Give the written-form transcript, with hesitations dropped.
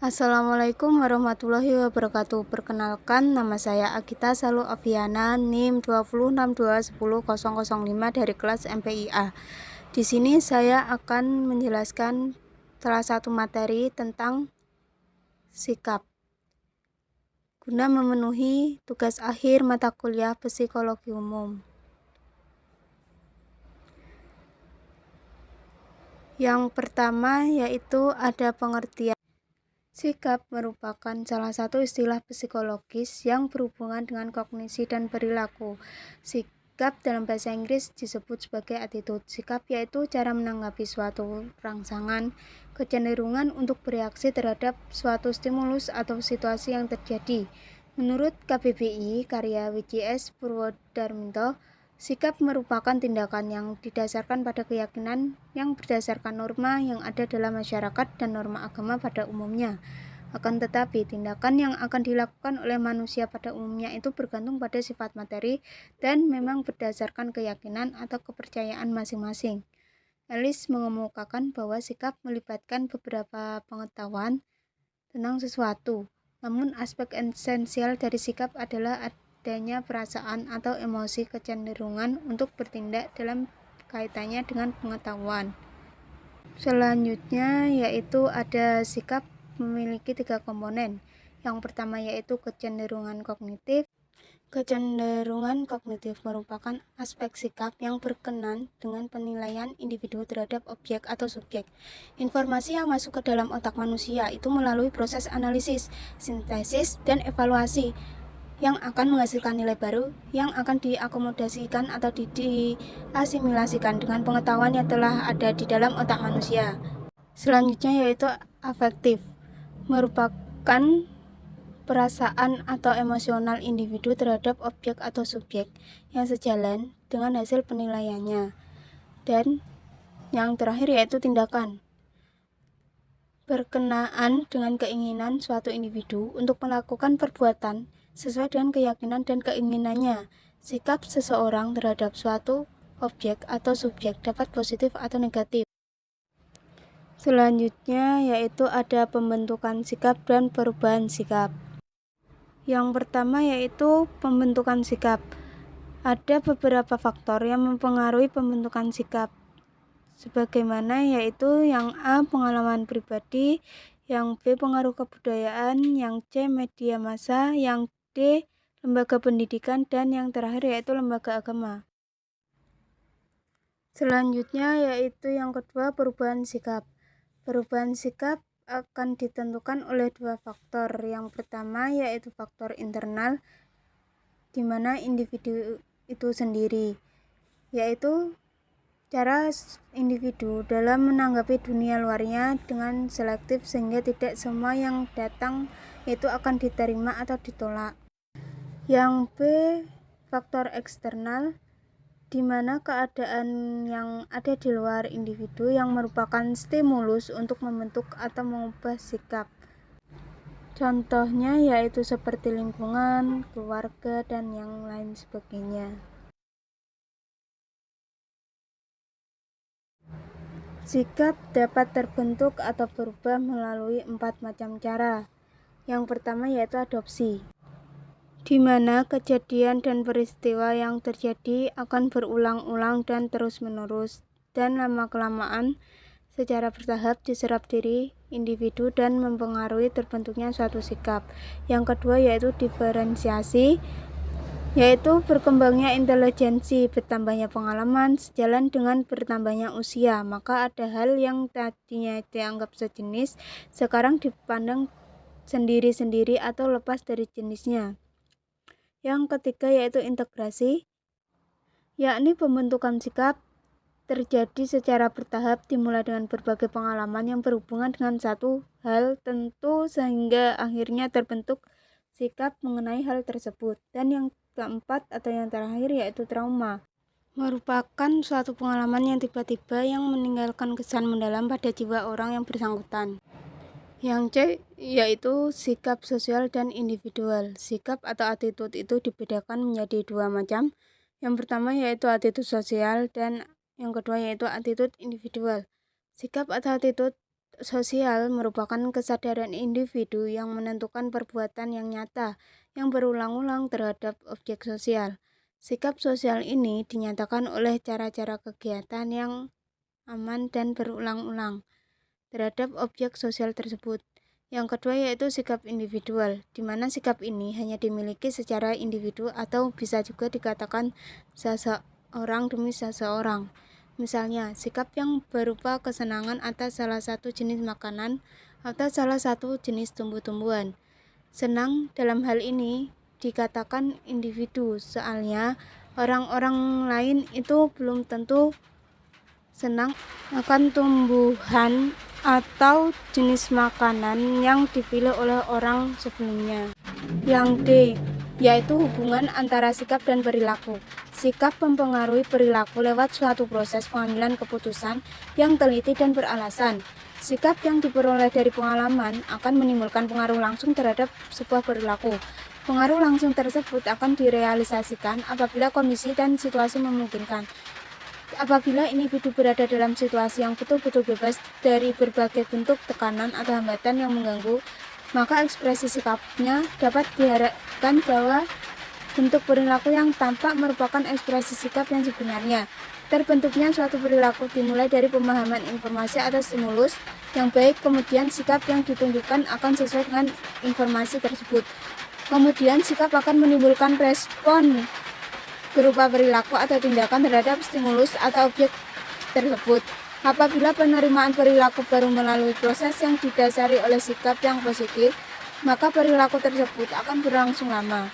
Assalamualaikum warahmatullahi wabarakatuh. Perkenalkan, nama saya Agita Salu Aviana, NIM 206211005 dari kelas MPIA. Di sini saya akan menjelaskan salah satu materi tentang sikap guna memenuhi tugas akhir mata kuliah Psikologi Umum. Yang pertama yaitu ada pengertian. Sikap merupakan salah satu istilah psikologis yang berhubungan dengan kognisi dan perilaku. Sikap dalam bahasa Inggris disebut sebagai attitude. Sikap yaitu cara menanggapi suatu rangsangan, kecenderungan untuk bereaksi terhadap suatu stimulus atau situasi yang terjadi. Menurut KBBI, karya WJS Purwodarminto, sikap merupakan tindakan yang didasarkan pada keyakinan yang berdasarkan norma yang ada dalam masyarakat dan norma agama pada umumnya. Akan tetapi, tindakan yang akan dilakukan oleh manusia pada umumnya itu bergantung pada sifat materi dan memang berdasarkan keyakinan atau kepercayaan masing-masing. Ellis mengemukakan bahwa sikap melibatkan beberapa pengetahuan tentang sesuatu. Namun aspek esensial dari sikap adalah adanya perasaan atau emosi kecenderungan untuk bertindak dalam kaitannya dengan pengetahuan. Selanjutnya yaitu ada sikap memiliki 3 komponen. Yang pertama yaitu kecenderungan kognitif. Kecenderungan kognitif merupakan aspek sikap yang berkenan dengan penilaian individu terhadap objek atau subjek. Informasi yang masuk ke dalam otak manusia itu melalui proses analisis, sintesis, dan evaluasi yang akan menghasilkan nilai baru yang akan diakomodasikan atau diasimilasikan dengan pengetahuan yang telah ada di dalam otak manusia. Selanjutnya yaitu afektif, merupakan perasaan atau emosional individu terhadap objek atau subjek yang sejalan dengan hasil penilaiannya. Dan yang terakhir yaitu tindakan, berkenaan dengan keinginan suatu individu untuk melakukan perbuatan sesuai dengan keyakinan dan keinginannya. Sikap seseorang terhadap suatu objek atau subjek dapat positif atau negatif. Selanjutnya yaitu ada pembentukan sikap dan perubahan sikap. Yang pertama yaitu pembentukan sikap. Ada beberapa faktor yang mempengaruhi pembentukan sikap, sebagaimana yaitu yang A. pengalaman pribadi, yang B. pengaruh kebudayaan, yang C. media massa, yang D. lembaga pendidikan, dan yang terakhir yaitu lembaga agama. Selanjutnya yaitu yang kedua perubahan sikap. Perubahan sikap akan ditentukan oleh 2 faktor. Yang pertama yaitu faktor internal, di mana individu itu sendiri, yaitu cara individu dalam menanggapi dunia luarnya dengan selektif sehingga tidak semua yang datang itu akan diterima atau ditolak. Yang B, faktor eksternal, di mana keadaan yang ada di luar individu yang merupakan stimulus untuk membentuk atau mengubah sikap. Contohnya yaitu seperti lingkungan, keluarga, dan yang lain sebagainya. Sikap dapat terbentuk atau berubah melalui 4 macam cara. Yang pertama yaitu adopsi, di mana kejadian dan peristiwa yang terjadi akan berulang-ulang dan terus-menerus, dan lama-kelamaan secara bertahap diserap diri individu dan mempengaruhi terbentuknya suatu sikap. Yang kedua yaitu diferensiasi, yaitu berkembangnya intelijensi, bertambahnya pengalaman sejalan dengan bertambahnya usia, maka ada hal yang tadinya dianggap sejenis sekarang dipandang sendiri-sendiri atau lepas dari jenisnya. Yang ketiga yaitu integrasi, yakni pembentukan sikap terjadi secara bertahap dimulai dengan berbagai pengalaman yang berhubungan dengan satu hal tentu sehingga akhirnya terbentuk sikap mengenai hal tersebut. Dan yang keempat atau yang terakhir yaitu trauma, merupakan suatu pengalaman yang tiba-tiba yang meninggalkan kesan mendalam pada jiwa orang yang bersangkutan. Yang C yaitu sikap sosial dan individual. Sikap atau attitude itu dibedakan menjadi 2 macam. Yang pertama yaitu attitude sosial dan yang kedua yaitu attitude individual. Sikap atau attitude sosial merupakan kesadaran individu yang menentukan perbuatan yang nyata yang berulang-ulang terhadap objek sosial. Sikap sosial ini dinyatakan oleh cara-cara kegiatan yang aman dan berulang-ulang terhadap objek sosial tersebut. Yang kedua yaitu sikap individual, di mana sikap ini hanya dimiliki secara individu atau bisa juga dikatakan seseorang demi seseorang. Misalnya, sikap yang berupa kesenangan atas salah satu jenis makanan atau salah satu jenis tumbuh-tumbuhan. Senang dalam hal ini dikatakan individu, soalnya orang-orang lain itu belum tentu senang akan tumbuhan atau jenis makanan yang dipilih oleh orang sebelumnya. Yang D, yaitu hubungan antara sikap dan perilaku. Sikap mempengaruhi perilaku lewat suatu proses pengambilan keputusan yang teliti dan beralasan. Sikap yang diperoleh dari pengalaman akan menimbulkan pengaruh langsung terhadap sebuah perilaku. Pengaruh langsung tersebut akan direalisasikan apabila kondisi dan situasi memungkinkan. Apabila individu berada dalam situasi yang betul-betul bebas dari berbagai bentuk tekanan atau hambatan yang mengganggu, maka ekspresi sikapnya dapat diharapkan bahwa bentuk perilaku yang tampak merupakan ekspresi sikap yang sebenarnya. Terbentuknya suatu perilaku dimulai dari pemahaman informasi atau stimulus yang baik, kemudian sikap yang ditunjukkan akan sesuai dengan informasi tersebut. Kemudian sikap akan menimbulkan respon berupa perilaku atau tindakan terhadap stimulus atau objek tersebut. Apabila penerimaan perilaku baru melalui proses yang didasari oleh sikap yang positif, maka perilaku tersebut akan berlangsung lama.